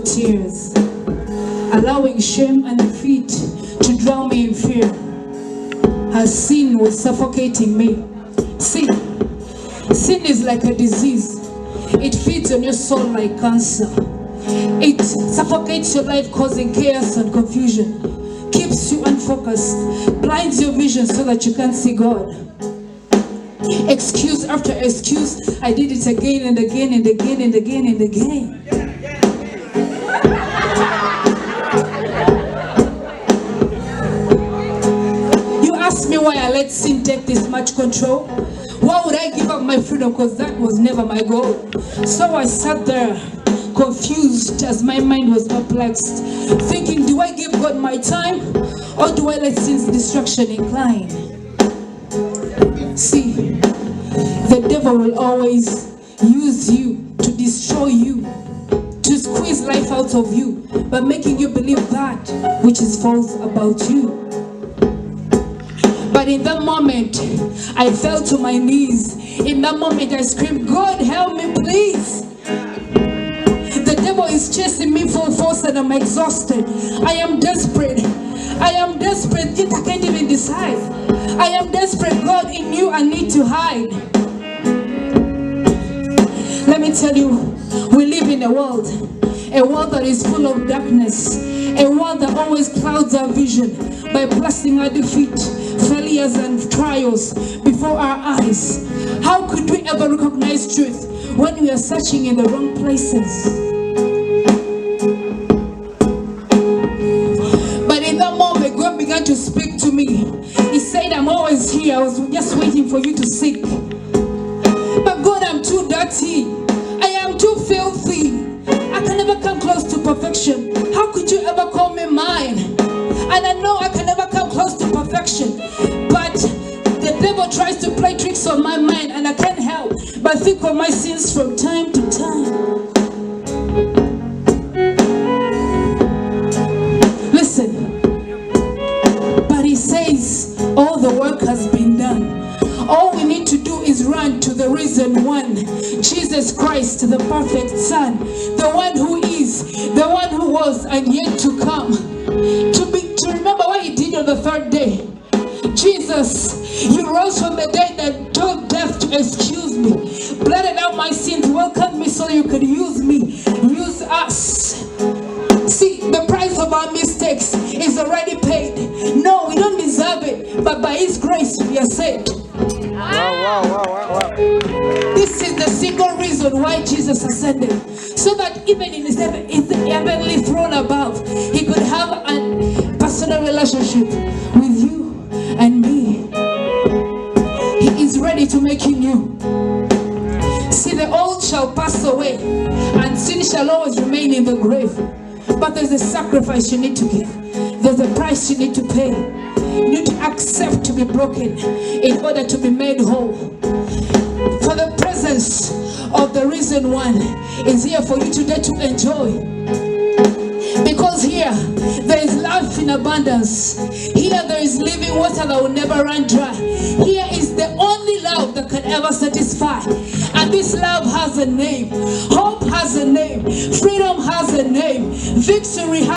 of tears, allowing shame and defeat to drown me in fear. Her sin was suffocating me. Sin is like a disease. It feeds on your soul like cancer. It suffocates your life, causing chaos and confusion, keeps you unfocused, blinds your vision so that you can't see God. Excuse after excuse, I did it again and again and again and again and again. You ask me why I let sin take this much control. Why would I give up my freedom? Because that was never my goal. So I sat there confused as my mind was perplexed, thinking, do I give God my time or do I let sin's destruction incline? See, the devil will always use you to destroy you, to squeeze life out of you by making you believe that which is false about you. But in that moment, I fell to my knees. In that moment, I screamed, God, help me, please. The devil is chasing me full force and I'm exhausted. I am desperate. I am desperate, yet I can't even decide. I am desperate, God, in you I need to hide. Let me tell you, we live in a world that is full of darkness, a world that always clouds our vision by placing our defeat, failures and trials before our eyes. How could we ever recognize truth when we are searching in the wrong places? But in that moment, God began to speak to me. He said, I'm always here. I was just waiting for you to seek. But God, I'm too dirty. I am too filthy. I can never come close to perfection. How could you ever call me mine? And I know I can never come close to perfection. But the devil tries to play tricks on my mind, and I can't help but think of my sins from time to time. Listen, but he says all the work has been done. All we need to do is run to the risen one, Jesus Christ, the perfect Son, the one who is, the one who was, and yet to come. To remember what he did on the third day. Jesus, you rose from the dead and told death to excuse me, blotted out my sins, welcomed me so you could use me, use us. See, the price of our mistakes is already paid. No, we don't deserve it, but by his grace we are saved. Wow. This is the single reason why Jesus ascended, so that even in his heavenly throne above, he could have a personal relationship with you and me. He is ready to make you new. See, the old shall pass away and sin shall always remain in the grave. But there's a sacrifice you need to give. There's a price you need to pay. You need to accept to be broken in order to be made whole. For the presence of the risen one is here for you today to enjoy. Because here there is life in abundance. Here there is living water that will never run dry. Here is the only love that can ever satisfy. And this love has a name. Hope has a name. Freedom has a name. Victory has